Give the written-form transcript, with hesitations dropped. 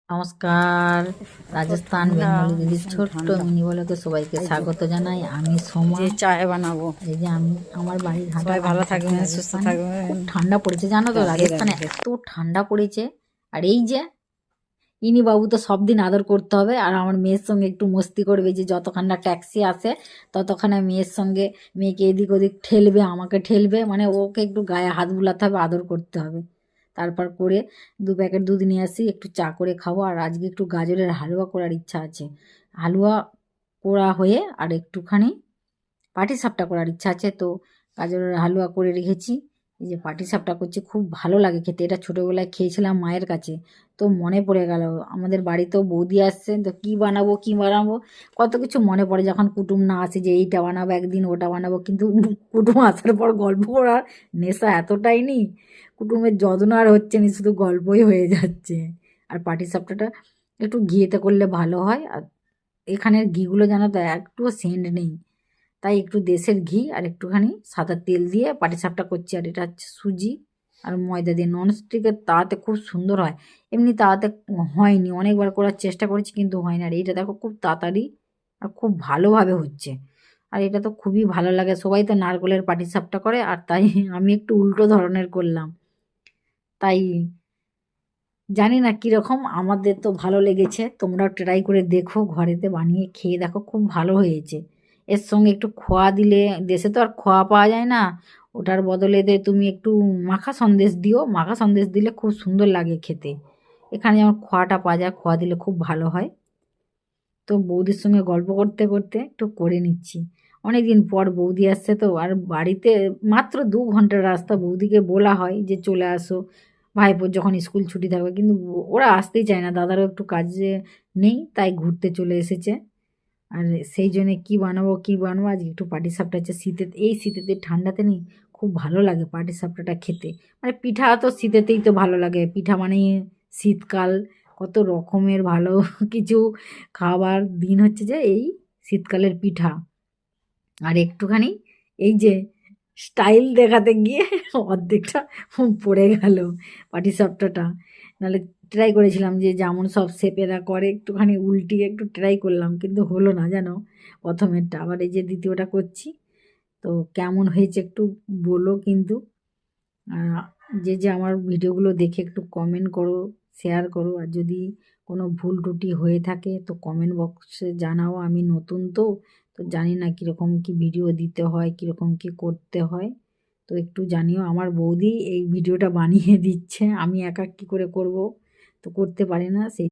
নমস্কার। রাজস্থান বেঙ্গলি দিদির ছোট্ট মিনি ব্লগে সবাইকে স্বাগত জানাই। আমি সোমা। চায় বানাবো। এই যে আমি আমার বাড়ির ঘাটা। সবাই ভালো থাকবেন, সুস্থ থাকবেন। খুব ঠান্ডা পড়েছে জানো তো, রাজস্থানে এত ঠান্ডা পড়েছে। আর এই যে ইনি বাবু তো সব দিন আদর করতে হবে, আর আমার মেয়ের সঙ্গে একটু মস্তি করবে, যে যতক্ষণ না ট্যাক্সি আসে ততক্ষণে মেয়ের সঙ্গে মেয়েকে এদিক ওদিক ঠেলবে, আমাকে ঠেলবে, মানে ওকে একটু গায়ে হাত বুলাতে হবে, আদর করতে হবে। তারপর করে 2 প্যাকেট দুধ নিয়ে আসি, একটু চা করে খাবো। আর আজকে একটু গাজরের হালুয়া করার ইচ্ছা আছে। হালুয়া করা হয়ে আর একটুখানি পাটিসাপটা করার ইচ্ছা আছে। তো গাজরের হালুয়া করে রেখেছি। এই যে পাটিসাপটা করছি, খুব ভালো লাগে খেতে। এটা ছোটোবেলায় খেয়েছিলাম মায়ের কাছে, তো মনে পড়ে গেল। আমাদের বাড়িতেও বৌদি আসছে, তো কী বানাবো কত কিছু মনে পড়ে যখন কুটুম না আসে, যে এইটা বানাবো একদিন, ওটা বানাবো। কিন্তু কুটুম আসার পর গল্প করার নেশা এতটাই নেই, কুটুমের যত্ন আর হচ্ছে না, শুধু গল্পই হয়ে যাচ্ছে। আর পাটিসাপটাটা একটু ঘিয়েতে করলে ভালো হয়। আর এখানের ঘিগুলো জানো তো একটুও সেন্ট নেই, তাই একটু দেশের ঘি আর একটুখানি সাদা তেল দিয়ে পাটিসাপটা করছি। আর এটা হচ্ছে সুজি আর ময়দা দিয়ে, ননস্টিকের তাওয়াতে খুব সুন্দর হয়। এমনি তাওয়াতে হয়নি, অনেকবার করার চেষ্টা করেছি কিন্তু হয় না। আর এইটা দেখো খুব তাড়াতাড়ি আর খুব ভালোভাবে হচ্ছে। আর এটা তো খুবই ভালো লাগে। সবাই তো নারকেলের পাটিসাপটা করে, আর তাই আমি একটু উল্টো ধরনের করলাম। তাই জানি না কীরকম, আমাদের তো ভালো লেগেছে। তোমরাও ট্রাই করে দেখো, ঘরেতে বানিয়ে খেয়ে দেখো, খুব ভালো হয়েছে। এর সঙ্গে একটু খোয়া দিলে, দেশে তো আর খোয়া পাওয়া যায় না, ওটার বদলে তুমি একটু মাখা সন্দেশ দিও। মাখা সন্দেশ দিলে খুব সুন্দর লাগে খেতে। এখানে যেমন খোয়াটা পাওয়া যায়, খোয়া দিলে খুব ভালো হয়। তো বৌদির সঙ্গে গল্প করতে করতে একটু করে নিচ্ছি। অনেক দিন পর বৌদি আসছে তো, আর বাড়িতে মাত্র 2 ঘন্টার রাস্তা। বৌদিকে বলা হয় যে চলে আসো ভাইপোর যখন স্কুল ছুটি থাকবে, কিন্তু ওরা আসতেই চায় না। দাদারও একটু কাজে নেই, তাই ঘুরতে চলে এসেছে। আর সেই জন্যে কী বানাবো আজকে একটু পাটিসাপটা হচ্ছে। এই শীতেতে ঠান্ডাতে নেই, খুব ভালো লাগে পাটিসাপটাটা খেতে। মানে পিঠা তো শীতেতেই তো ভালো লাগে, পিঠা মানে শীতকাল, কত রকমের ভালো কিছু খাবার দিন হচ্ছে যে এই শীতকালের পিঠা। আর একটুখানি এই যে স্টাইল দেখাতে গিয়ে অর্ধেকটা পড়ে গেল পাটিসাপটাটা। নাহলে ট্রাই করেছিলাম যে যেমন সব শেপেরা করে, একটুখানি উল্টিয়ে একটু ট্রাই করলাম, কিন্তু হলো না জানো প্রথমেরটা। আবার এই যে দ্বিতীয়টা করছি, তো কেমন হয়েছে একটু বলো কিন্তু। যে আমার ভিডিওগুলো দেখে একটু কমেন্ট করো, শেয়ার করো। আর যদি কোনো ভুল ত্রুটি হয়ে থাকে তো কমেন্ট বক্সে জানাও। আমি নতুন তো, তো জানি না কীরকম কী ভিডিও দিতে হয়, কীরকম কী করতে হয়, তো একটু জানিও। আমার বৌদি এই ভিডিওটা বানিয়ে দিচ্ছে, আমি একা কী করে করব, তো করতে পারি না। সেই